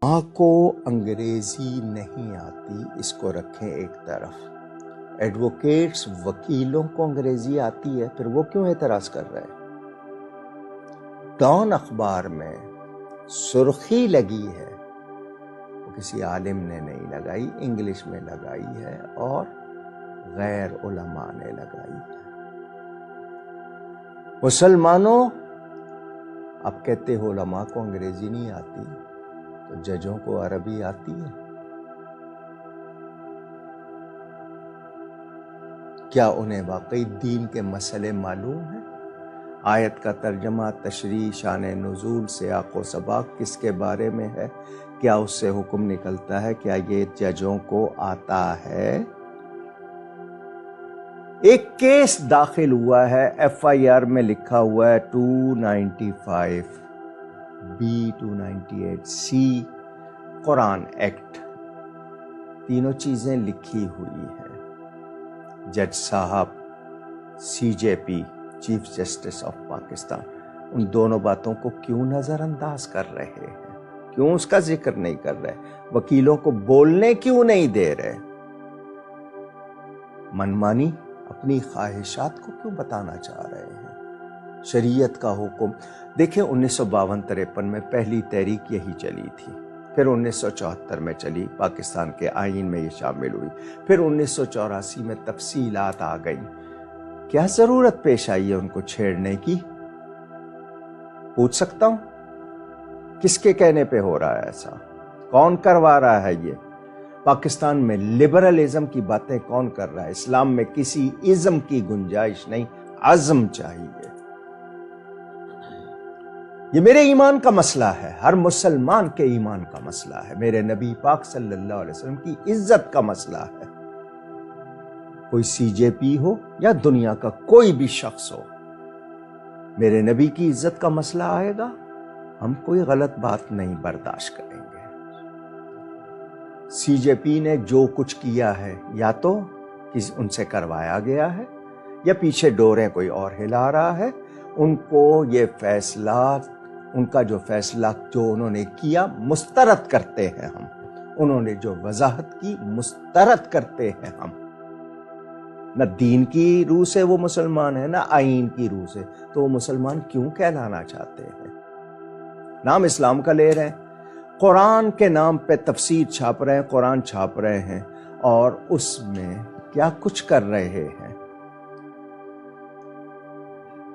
ماں کو انگریزی نہیں آتی، اس کو رکھیں ایک طرف۔ ایڈوکیٹس، وکیلوں کو انگریزی آتی ہے، پھر وہ کیوں اعتراض کر رہے ہیں؟ ڈان اخبار میں سرخی لگی ہے، وہ کسی عالم نے نہیں لگائی، انگلش میں لگائی ہے اور غیر علماء نے لگائی ہے۔ مسلمانوں، آپ کہتے ہو علماء کو انگریزی نہیں آتی، تو ججوں کو عربی آتی ہے؟ کیا انہیں واقعی دین کے مسئلے معلوم ہیں؟ آیت کا ترجمہ، تشریح، شان نزول، سیاق و سباق کس کے بارے میں ہے؟ کیا اس سے حکم نکلتا ہے؟ کیا یہ ججوں کو آتا ہے؟ ایک کیس داخل ہوا ہے، ایف آئی آر میں لکھا ہوا ہے 295 بی 298 سی قرآن ایکٹ، تینوں چیزیں لکھی ہوئی ہیں۔ جج صاحب سی جے پی، چیف جسٹس آف پاکستان، ان دونوں باتوں کو کیوں نظر انداز کر رہے ہیں؟ کیوں اس کا ذکر نہیں کر رہے؟ وکیلوں کو بولنے کیوں نہیں دے رہے؟ منمانی اپنی خواہشات کو کیوں بتانا چاہ رہے ہیں؟ شریعت کا حکم دیکھیں، 1952-53 میں پہلی تحریک یہی چلی تھی، پھر 1974 میں چلی، پاکستان کے آئین میں یہ شامل ہوئی، پھر 1984 میں تفصیلات آ گئیں۔ کیا ضرورت پیش آئی ہے ان کو چھیڑنے کی؟ پوچھ سکتا ہوں، کس کے کہنے پہ ہو رہا ہے ایسا؟ کون کروا رہا ہے یہ؟ پاکستان میں لبرلزم کی باتیں کون کر رہا ہے؟ اسلام میں کسی ازم کی گنجائش نہیں، عزم چاہیے۔ یہ میرے ایمان کا مسئلہ ہے، ہر مسلمان کے ایمان کا مسئلہ ہے، میرے نبی پاک صلی اللہ علیہ وسلم کی عزت کا مسئلہ ہے۔ کوئی سی جے پی ہو یا دنیا کا کوئی بھی شخص ہو، میرے نبی کی عزت کا مسئلہ آئے گا، ہم کوئی غلط بات نہیں برداشت کریں گے۔ سی جے پی نے جو کچھ کیا ہے، یا تو ان سے کروایا گیا ہے، یا پیچھے ڈوریں کوئی اور ہلا رہا ہے۔ ان کو یہ فیصلہ، ان کا جو فیصلہ جو انہوں نے کیا، مسترد کرتے ہیں ہم۔ انہوں نے جو وضاحت کی، مسترد کرتے ہیں ہم۔ نہ دین کی روح سے وہ مسلمان ہیں، نہ آئین کی روح سے، تو وہ مسلمان کیوں کہلانا چاہتے ہیں؟ نام اسلام کا لے رہے ہیں، قرآن کے نام پہ تفسیر چھاپ رہے ہیں، قرآن چھاپ رہے ہیں، اور اس میں کیا کچھ کر رہے ہیں؟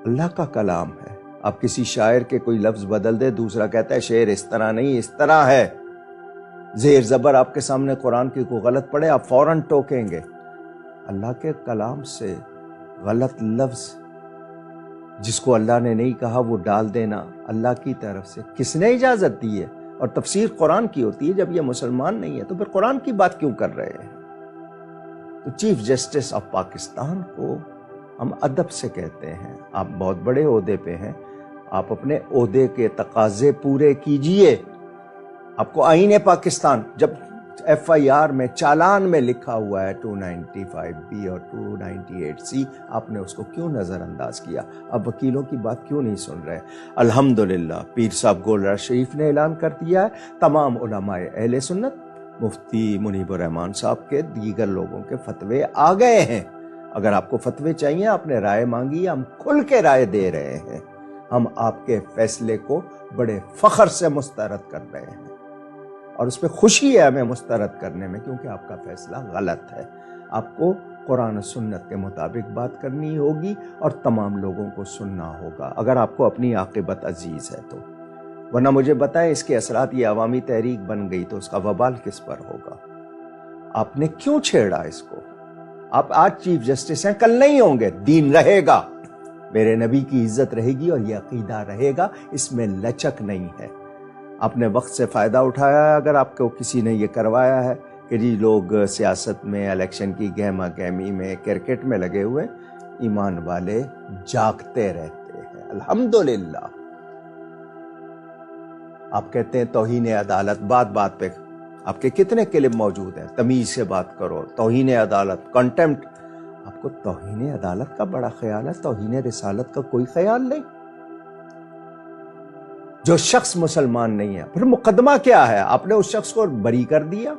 اللہ کا کلام ہے، آپ کسی شاعر کے کوئی لفظ بدل دے، دوسرا کہتا ہے شعر اس طرح نہیں، اس طرح ہے۔ زیر زبر آپ کے سامنے قرآن کی کوئی غلط پڑے، آپ فوراً ٹوکیں گے۔ اللہ کے کلام سے غلط لفظ جس کو اللہ نے نہیں کہا وہ ڈال دینا اللہ کی طرف سے کس نے اجازت دی ہے؟ اور تفسیر قرآن کی ہوتی ہے، جب یہ مسلمان نہیں ہے تو پھر قرآن کی بات کیوں کر رہے ہیں؟ تو چیف جسٹس آف پاکستان کو ہم ادب سے کہتے ہیں، آپ بہت بڑے عہدے پہ ہیں، آپ اپنے عہدے کے تقاضے پورے کیجئے۔ آپ کو آئین پاکستان، جب ایف آئی آر میں چالان میں لکھا ہوا ہے 295 بی اور 298 سی، آپ نے اس کو کیوں نظر انداز کیا؟ اب وکیلوں کی بات کیوں نہیں سن رہے؟ الحمدللہ پیر صاحب گولڑا شریف نے اعلان کر دیا ہے، تمام علماء اہل سنت، مفتی منیب الرحمان صاحب کے، دیگر لوگوں کے فتوے آ گئے ہیں۔ اگر آپ کو فتوے چاہیے، آپ نے رائے مانگی، ہم کھل کے رائے دے رہے ہیں، ہم آپ کے فیصلے کو بڑے فخر سے مسترد کر رہے ہیں، اور اس پہ خوشی ہے ہمیں مسترد کرنے میں، کیونکہ آپ کا فیصلہ غلط ہے۔ آپ کو قرآن و سنت کے مطابق بات کرنی ہوگی اور تمام لوگوں کو سننا ہوگا، اگر آپ کو اپنی عاقبت عزیز ہے تو۔ ورنہ مجھے بتائیں، اس کے اثرات یہ عوامی تحریک بن گئی تو اس کا وبال کس پر ہوگا؟ آپ نے کیوں چھیڑا اس کو؟ آپ آج چیف جسٹس ہیں، کل نہیں ہوں گے، دین رہے گا، میرے نبی کی عزت رہے گی، اور یہ عقیدہ رہے گا، اس میں لچک نہیں ہے۔ آپ نے وقت سے فائدہ اٹھایا ہے، اگر آپ کو کسی نے یہ کروایا ہے کہ جی لوگ سیاست میں، الیکشن کی گہما گہمی میں، کرکٹ میں لگے ہوئے، ایمان والے جاگتے رہتے ہیں، الحمدللہ۔ آپ کہتے ہیں توہین عدالت، بات بات پہ آپ کے کتنے کلپ موجود ہیں، تمیز سے بات کرو، توہین عدالت، کنٹمپٹ۔ آپ کو توہین عدالت کا بڑا خیال ہے، توہین رسالت کا کوئی خیال نہیں۔ جو شخص مسلمان نہیں ہے، پھر مقدمہ کیا ہے؟ آپ نے اس شخص کو بری کر دیا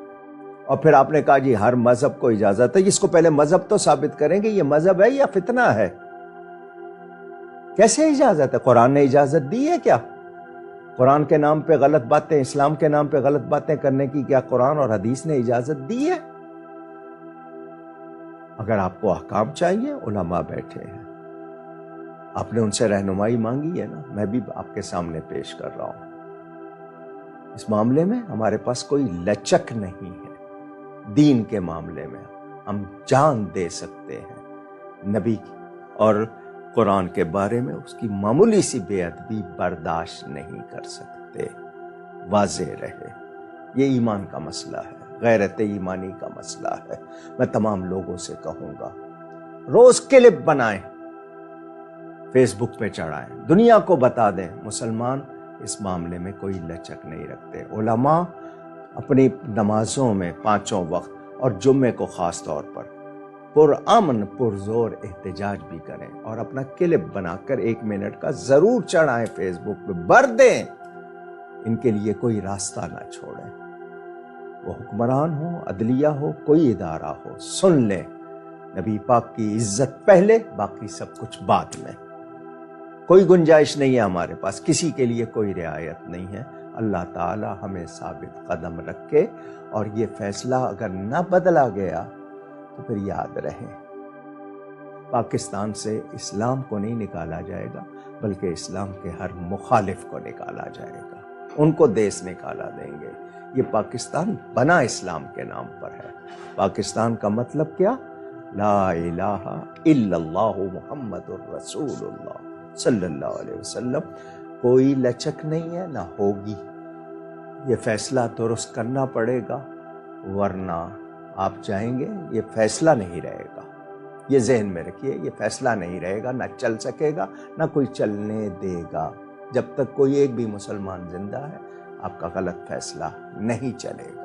اور پھر آپ نے کہا جی ہر مذہب کو اجازت ہے۔ اس کو پہلے مذہب تو ثابت کریں گے یہ مذہب ہے یا فتنہ ہے؟ کیسے اجازت ہے؟ قرآن نے اجازت دی ہے کیا؟ قرآن کے نام پہ غلط باتیں، اسلام کے نام پہ غلط باتیں کرنے کی کیا قرآن اور حدیث نے اجازت دی ہے؟ اگر آپ کو احکام چاہیے، علماء بیٹھے ہیں، آپ نے ان سے رہنمائی مانگی ہے نا، میں بھی آپ کے سامنے پیش کر رہا ہوں۔ اس معاملے میں ہمارے پاس کوئی لچک نہیں ہے۔ دین کے معاملے میں ہم جان دے سکتے ہیں، نبی کی اور قرآن کے بارے میں اس کی معمولی سی بے ادبی برداشت نہیں کر سکتے۔ واضح رہے، یہ ایمان کا مسئلہ ہے، غیرت ایمانی کا مسئلہ ہے۔ میں تمام لوگوں سے کہوں گا روز کلپ بنائیں، فیس بک پہ چڑھائیں، دنیا کو بتا دیں مسلمان اس معاملے میں کوئی لچک نہیں رکھتے۔ علماء اپنی نمازوں میں 5 وقت اور جمعے کو خاص طور پر پرامن پرزور احتجاج بھی کریں اور اپنا کلپ بنا کر 1 منٹ کا ضرور چڑھائیں، فیس بک پہ بھر دیں، ان کے لیے کوئی راستہ نہ چھوڑیں۔ وہ حکمران ہو، عدلیہ ہو، کوئی ادارہ ہو، سن لیں، نبی پاک کی عزت پہلے، باقی سب کچھ بعد میں۔ کوئی گنجائش نہیں ہے ہمارے پاس، کسی کے لیے کوئی رعایت نہیں ہے۔ اللہ تعالی ہمیں ثابت قدم رکھے، اور یہ فیصلہ اگر نہ بدلا گیا تو پھر یاد رہے، پاکستان سے اسلام کو نہیں نکالا جائے گا بلکہ اسلام کے ہر مخالف کو نکالا جائے گا، ان کو دیس نکالا دیں گے۔ یہ پاکستان بنا اسلام کے نام پر ہے۔ پاکستان کا مطلب کیا؟ لا الہ الا اللہ محمد الرسول اللہ صلی اللہ علیہ وسلم۔ کوئی لچک نہیں ہے، نہ ہوگی۔ یہ فیصلہ درست کرنا پڑے گا، ورنہ آپ چاہیں گے یہ فیصلہ نہیں رہے گا۔ یہ ذہن میں رکھیے، یہ فیصلہ نہیں رہے گا، نہ چل سکے گا، نہ کوئی چلنے دے گا۔ جب تک کوئی ایک بھی مسلمان زندہ ہے، آپ کا غلط فیصلہ نہیں چلے گا۔